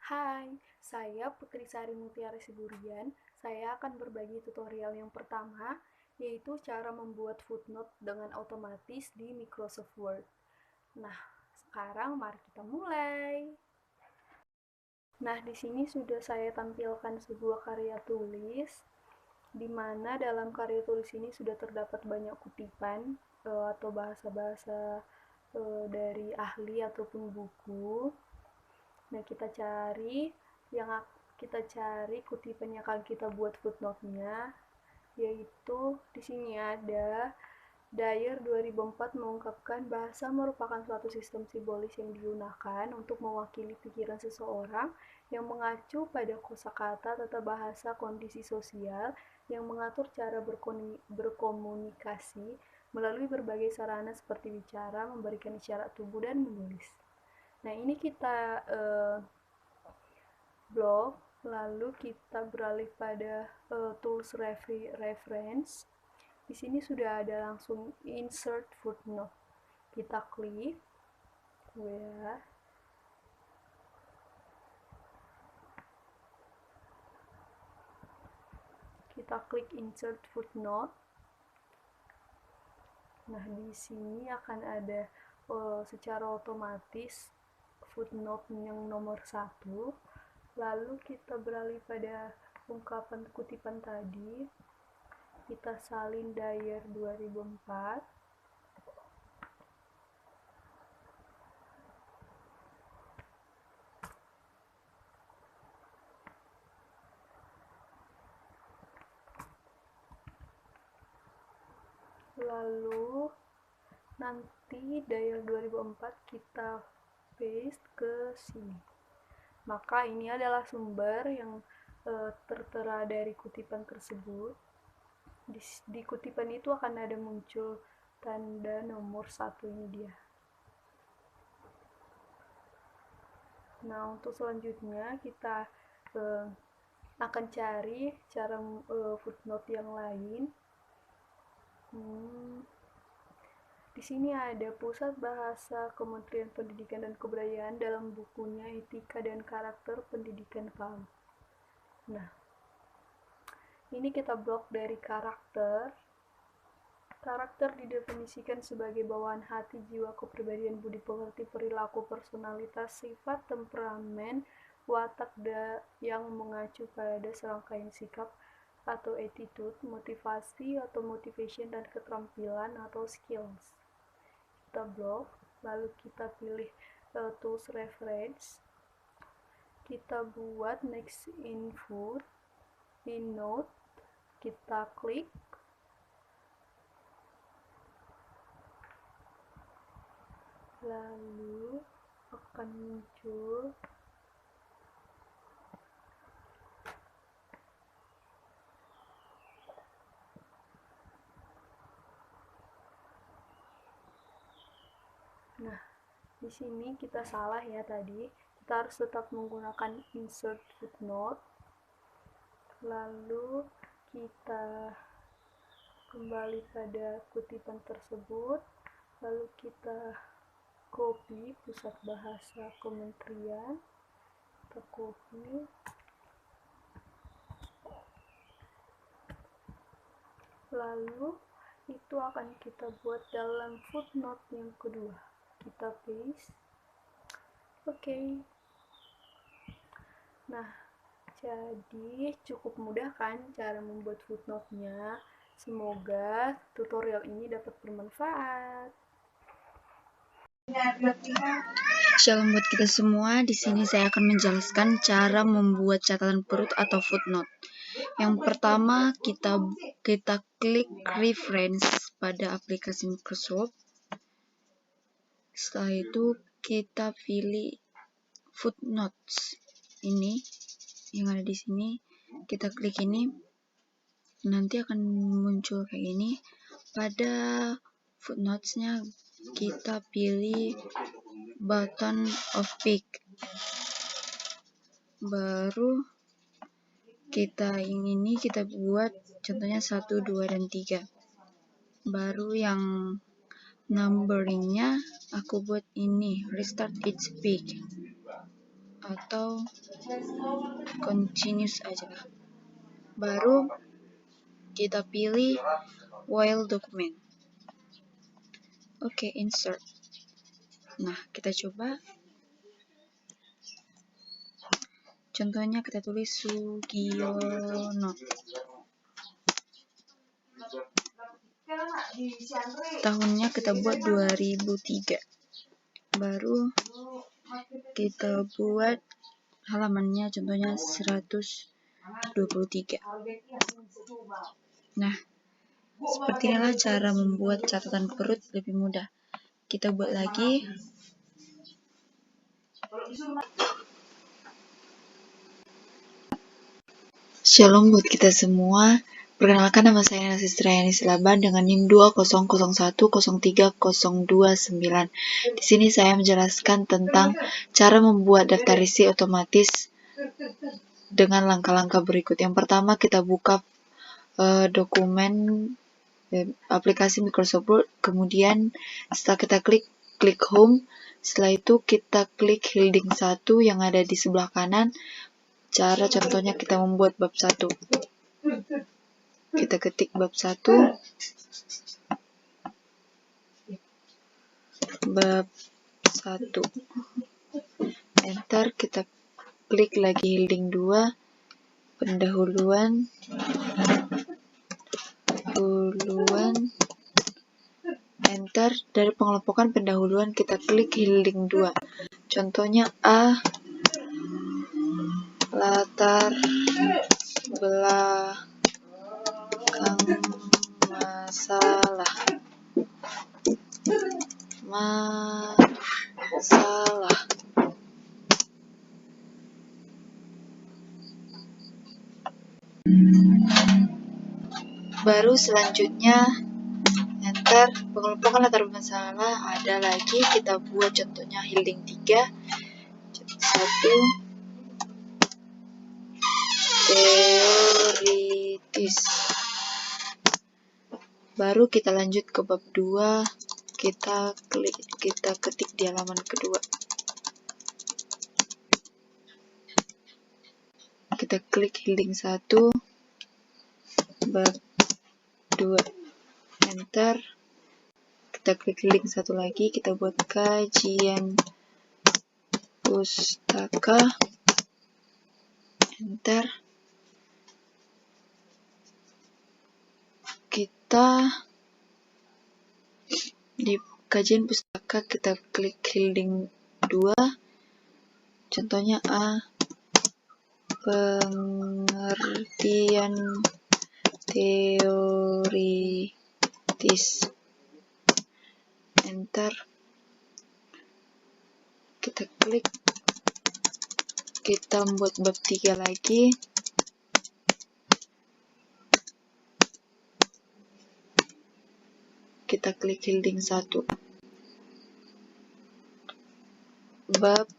Hai, saya Putri Sari Mutiara Siburian. Saya akan berbagi tutorial yang pertama, yaitu cara membuat footnote dengan otomatis di Microsoft Word. Nah, sekarang mari kita mulai. Nah, di sini sudah saya tampilkan sebuah karya tulis, di mana dalam karya tulis ini sudah terdapat banyak kutipan atau bahasa-bahasa dari ahli ataupun buku. Nah, kita cari kutipan yang akan kita buat footnote-nya, yaitu di sini ada Dyer 2004 mengungkapkan bahasa merupakan suatu sistem simbolis yang digunakan untuk mewakili pikiran seseorang yang mengacu pada kosakata tata bahasa kondisi sosial yang mengatur cara berkomunikasi melalui berbagai sarana seperti bicara, memberikan isyarat tubuh, dan menulis. Nah, ini kita blok, lalu kita beralih pada tools reference. Di sini sudah ada langsung insert footnote. Kita klik, ya. Kita klik insert footnote. Nah, di sini akan ada secara otomatis footnote yang nomor 1. Lalu kita beralih pada ungkapan kutipan tadi. Kita salin Dyer 2004. Lalu nanti Dyer 2004 kita paste ke sini. Maka ini adalah sumber yang tertera dari kutipan tersebut. Di kutipan itu akan ada muncul tanda nomor 1, ini dia. Nah, untuk selanjutnya kita akan cari cara footnote yang lain. Di sini ada Pusat Bahasa Kementerian Pendidikan dan Kebudayaan dalam bukunya Etika dan Karakter Pendidikan PAUD. Nah, ini kita blok dari karakter. Karakter didefinisikan sebagai bawaan hati, jiwa, kepribadian, budi pekerti, perilaku, personalitas, sifat, temperamen, watak yang mengacu pada serangkaian sikap atau attitude, motivasi atau motivation, dan keterampilan atau skills. Kita blok, lalu kita pilih tools reference. Kita buat next input, in note, kita klik. Lalu akan muncul nah, di sini kita salah ya tadi. Kita harus tetap menggunakan insert footnote. Lalu kita kembali pada kutipan tersebut. Lalu kita copy Pusat Bahasa Kementerian. Kita copy. Lalu itu akan kita buat dalam footnote yang kedua. Kita paste. Oke. Nah, jadi cukup mudah kan cara membuat footnote-nya. Semoga tutorial ini dapat bermanfaat. Shalom buat kita semua. Di sini saya akan menjelaskan cara membuat catatan perut atau footnote. Yang pertama, kita klik reference pada aplikasi Microsoft. Setelah itu kita pilih footnotes. Ini yang ada di sini. Kita klik ini. Nanti akan muncul kayak gini. Pada footnotes-nya kita pilih button of pick. Baru kita ini kita buat contohnya 1, 2, dan 3. Baru yang numberingnya aku buat ini restart each pick. atau continuous aja lah. Baru kita pilih while document. Oke, insert. Nah, kita coba. Contohnya kita tulis Sugiono. Tahunnya kita buat 2003. Baru kita buat halamannya, contohnya 123. Nah, seperti inilah cara membuat catatan perut lebih mudah. Kita buat lagi. Shalom buat kita semua. Perkenalkan, nama saya Nasi Strayani Silaban dengan NIM 20010303029. Di sini saya menjelaskan tentang cara membuat daftar isi otomatis dengan langkah-langkah berikut. Yang pertama, kita buka dokumen aplikasi Microsoft Word. Kemudian setelah kita klik home, setelah itu kita klik heading 1 yang ada di sebelah kanan. Cara contohnya kita membuat bab 1. Kita ketik bab 1. Bab 1. Enter, kita klik lagi heading 2, pendahuluan. Enter, dari pengelompokan pendahuluan kita klik heading 2. Contohnya A, latar belakang masalah. Baru selanjutnya enter, pengelompokan latar masalah ada lagi, kita buat contohnya heading 3. 1. Teoritis. Baru kita lanjut ke bab 2, kita ketik di halaman kedua. Kita klik heading 1, bab 2. Enter. Kita klik heading 1 lagi, kita buat kajian pustaka. Enter. Kita di kajian pustaka kita klik heading 2. Contohnya A, pengertian teoritis. Enter. Kita klik. Kita membuat bab 3 lagi. Kita klik heading 1. Bab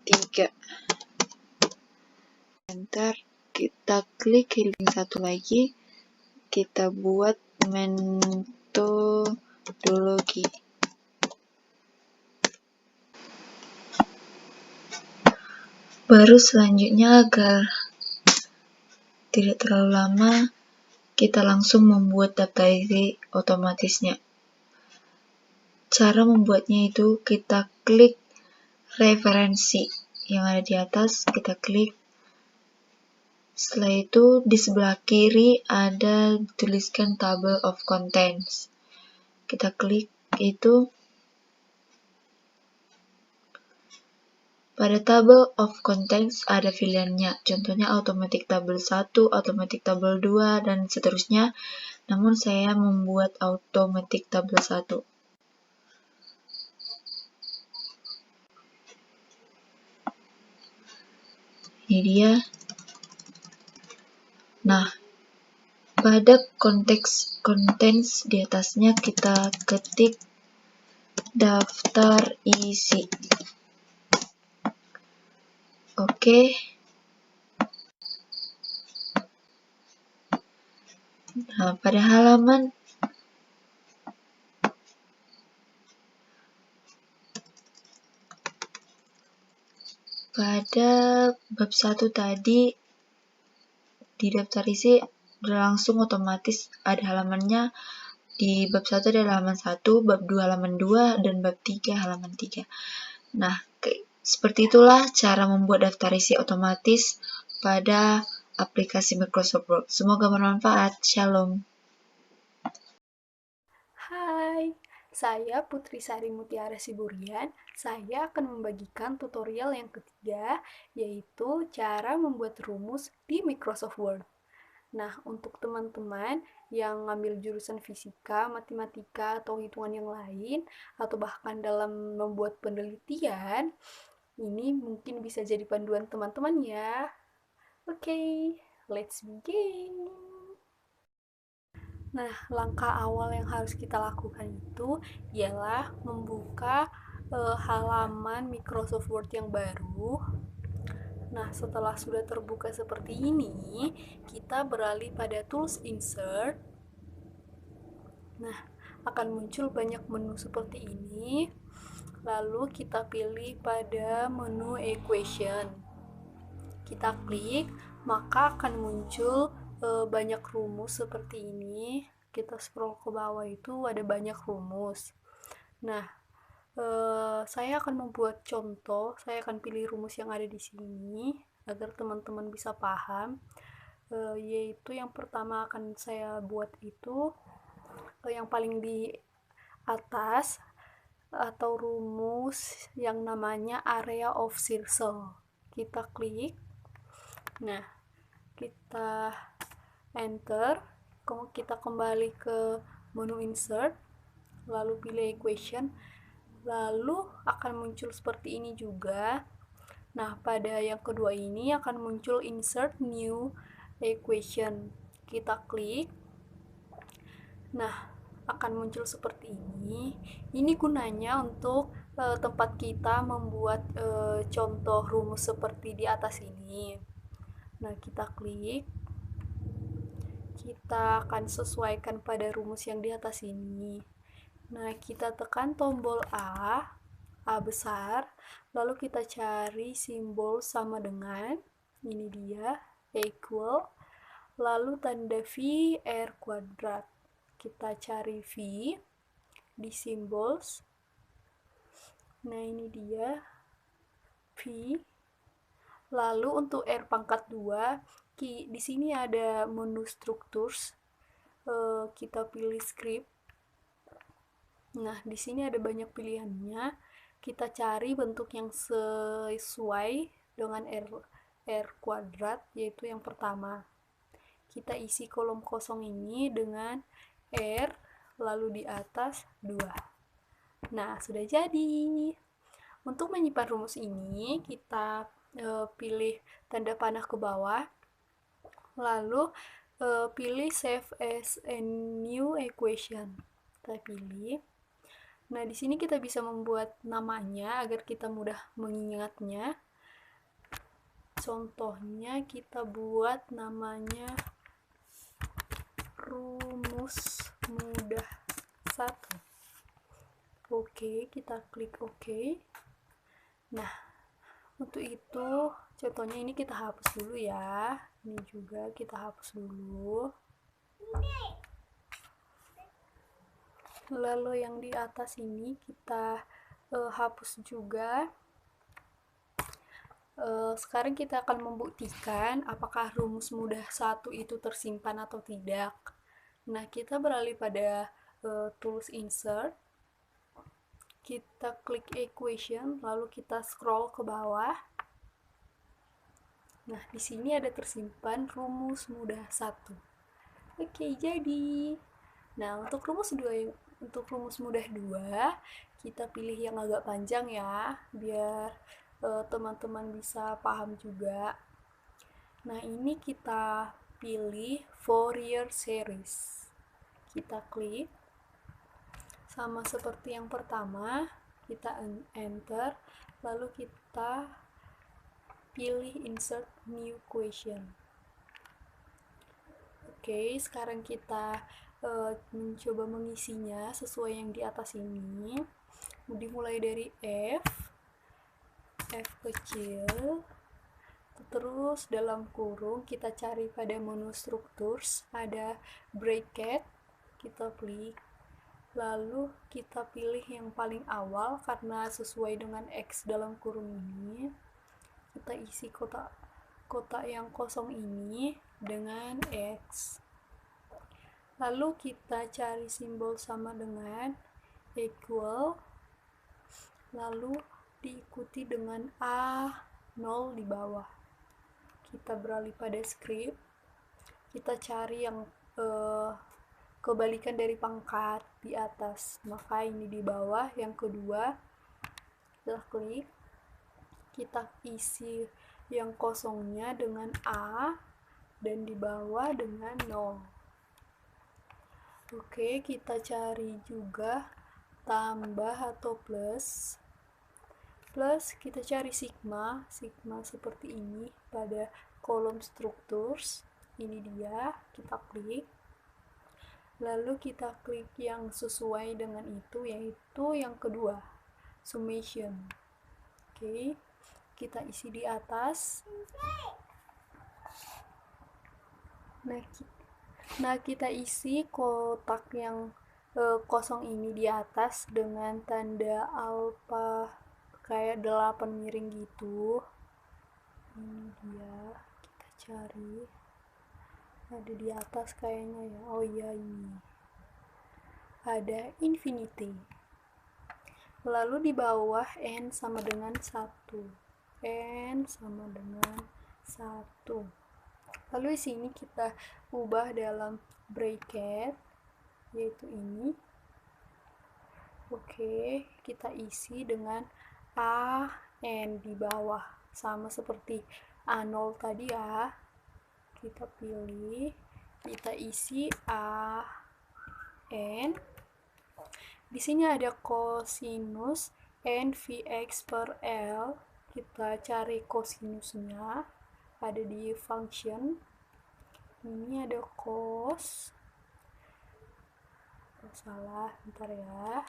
3. Enter. Kita klik heading 1 lagi. Kita buat metodologi. Baru selanjutnya, agar tidak terlalu lama, kita langsung membuat daftar isi otomatisnya. Cara membuatnya itu kita klik referensi yang ada di atas, kita klik. Setelah itu di sebelah kiri ada tuliskan table of contents. Kita klik itu. Pada table of contents ada pilihannya, contohnya automatic table 1, automatic table 2, dan seterusnya. Namun saya membuat automatic table 1. Ini dia. Nah, pada konteks contents di atasnya kita ketik daftar isi. Oke. Nah, pada halaman pada bab 1 tadi di daftar isi langsung otomatis ada halamannya. Di bab 1 ada halaman 1, bab 2 halaman 2, dan bab 3 halaman 3. Nah, seperti itulah cara membuat daftar isi otomatis pada aplikasi Microsoft Word. Semoga bermanfaat. Shalom. Hai, saya Putri Sari Mutiara Siburian. Saya akan membagikan tutorial yang ketiga, yaitu cara membuat rumus di Microsoft Word. Nah, untuk teman-teman yang ngambil jurusan fisika, matematika, atau hitungan yang lain, atau bahkan dalam membuat penelitian, ini mungkin bisa jadi panduan teman-teman ya. Oke, let's begin. Nah, langkah awal yang harus kita lakukan itu ialah membuka halaman Microsoft Word yang baru. Nah, setelah sudah terbuka seperti ini, kita beralih pada Tools Insert. Nah, akan muncul banyak menu seperti ini. Lalu kita pilih pada menu Equation. Kita klik, maka akan muncul banyak rumus seperti ini. Kita scroll ke bawah itu ada banyak rumus. Nah, saya akan membuat contoh, saya akan pilih rumus yang ada di sini agar teman-teman bisa paham. Yaitu yang pertama akan saya buat itu yang paling di atas atau rumus yang namanya area of circle. Kita klik. Nah, kita enter, kita kembali ke menu insert, lalu pilih equation, lalu akan muncul seperti ini juga. Nah, pada yang kedua ini akan muncul insert new equation. Kita klik. Nah, akan muncul seperti ini. Ini gunanya untuk tempat kita membuat contoh rumus seperti di atas ini. Nah, kita klik. Kita akan sesuaikan pada rumus yang di atas ini. Nah, kita tekan tombol A besar, lalu kita cari simbol sama dengan, ini dia, equal, lalu tanda V R kuadrat. Kita cari V di symbols. Nah, ini dia V. Lalu untuk R pangkat 2, di sini ada menu structures. Kita pilih script. Nah, di sini ada banyak pilihannya. Kita cari bentuk yang sesuai dengan R kuadrat, yaitu yang pertama. Kita isi kolom kosong ini dengan R, lalu di atas 2. Nah, sudah jadi. Untuk menyimpan rumus ini, kita pilih tanda panah ke bawah, lalu pilih save as a new equation. Kita pilih. Nah, di sini kita bisa membuat namanya agar kita mudah mengingatnya. Contohnya kita buat namanya rumus mudah 1. Oke, kita klik oke. Nah, untuk itu contohnya ini kita hapus dulu ya. Ini juga kita hapus dulu. Lalu yang di atas ini kita hapus juga. Sekarang kita akan membuktikan apakah rumus mudah 1 itu tersimpan atau tidak. Nah, kita beralih pada tools insert. Kita klik equation, lalu kita scroll ke bawah. Nah, di sini ada tersimpan rumus mudah 1. Oke, jadi. Nah, untuk rumus mudah 2, kita pilih yang agak panjang ya, biar teman-teman bisa paham juga. Nah, ini kita pilih Fourier series. Kita klik. Sama seperti yang pertama, kita enter, lalu kita pilih insert new question. Oke, sekarang kita mencoba mengisinya sesuai yang di atas ini. Dimulai dari F, F kecil, terus dalam kurung kita cari pada menu structures, ada bracket, kita klik, lalu kita pilih yang paling awal karena sesuai dengan X dalam kurung ini. Kita isi kotak yang kosong ini dengan X, lalu kita cari simbol sama dengan equal, lalu diikuti dengan A0 di bawah. Kita beralih pada script, kita cari yang kebalikan dari pangkat di atas, maka ini di bawah. Yang kedua, kita klik, kita isi yang kosongnya dengan A dan di bawah dengan 0. Oke, kita cari juga tambah atau plus. Plus kita cari sigma seperti ini pada kolom structures. Ini dia, kita klik. Lalu kita klik yang sesuai dengan itu, yaitu yang kedua, summation. Oke, kita isi di atas. Nah, kita isi kotak yang kosong ini di atas dengan tanda alfa kayak 8 miring gitu. Ini dia, kita cari, ada di atas kayaknya ya. Oh iya, ini ada infinity, lalu di bawah n sama dengan 1, n sama dengan 1, lalu di sini kita ubah dalam bracket, yaitu ini. Oke, kita isi dengan A N di bawah, sama seperti A0 tadi ya. Kita pilih, kita isi A N. Di sini ada cosinus N Vx per L. Kita cari cosinusnya, ada di function. Ini ada cos. Salah, bentar ya.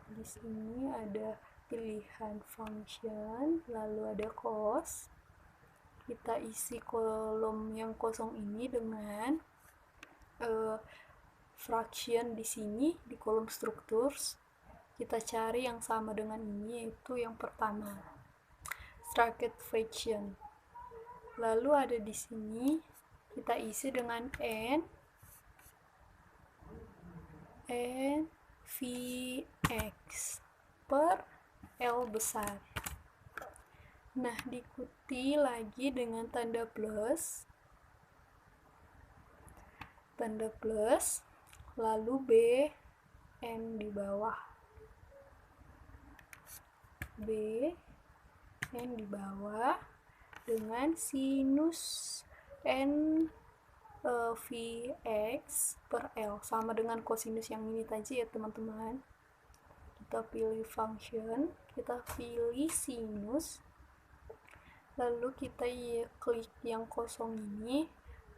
Di sini ada pilihan function, lalu ada cos. Kita isi kolom yang kosong ini dengan fraction di sini di kolom structures. Kita cari yang sama dengan ini, yaitu yang pertama, structured fraction. Lalu ada di sini kita isi dengan n Vx per L besar. Nah, diikuti lagi dengan tanda plus, lalu B N di bawah, B N di bawah dengan sinus N Vx per L, sama dengan kosinus yang ini tadi ya teman-teman. Kita pilih function, kita pilih sinus, lalu kita klik yang kosong ini,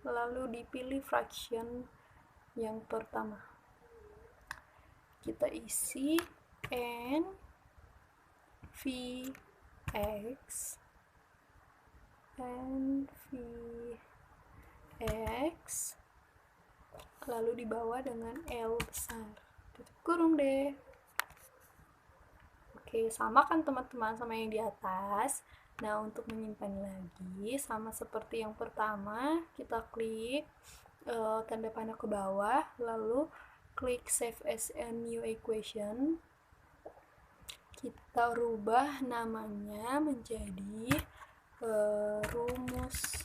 lalu dipilih fraction yang pertama. Kita isi N Vx lalu dibawa dengan L besar, tutup kurung deh. Oke, sama kan teman-teman sama yang di atas. Nah, untuk menyimpan lagi sama seperti yang pertama, kita klik tanda panah ke bawah, lalu klik save as a new equation. Kita rubah namanya menjadi rumus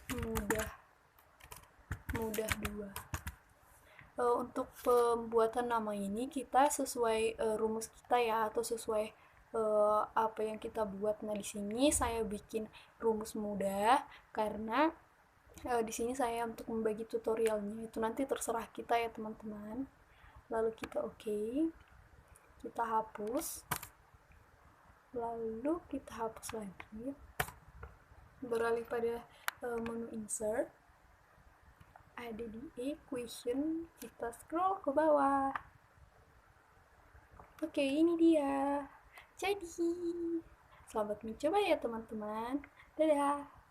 mudah 2. Untuk pembuatan nama ini kita sesuai rumus kita ya, atau sesuai apa yang kita buat. Nah, di sini saya bikin rumus mudah karena di sini saya untuk membagi tutorialnya, itu nanti terserah kita ya teman-teman. Lalu kita kita hapus, lalu kita hapus lagi, beralih pada menu insert, ada di equation, kita scroll ke bawah. Oke, ini dia. Jadi, selamat mencoba ya teman-teman. Dadah!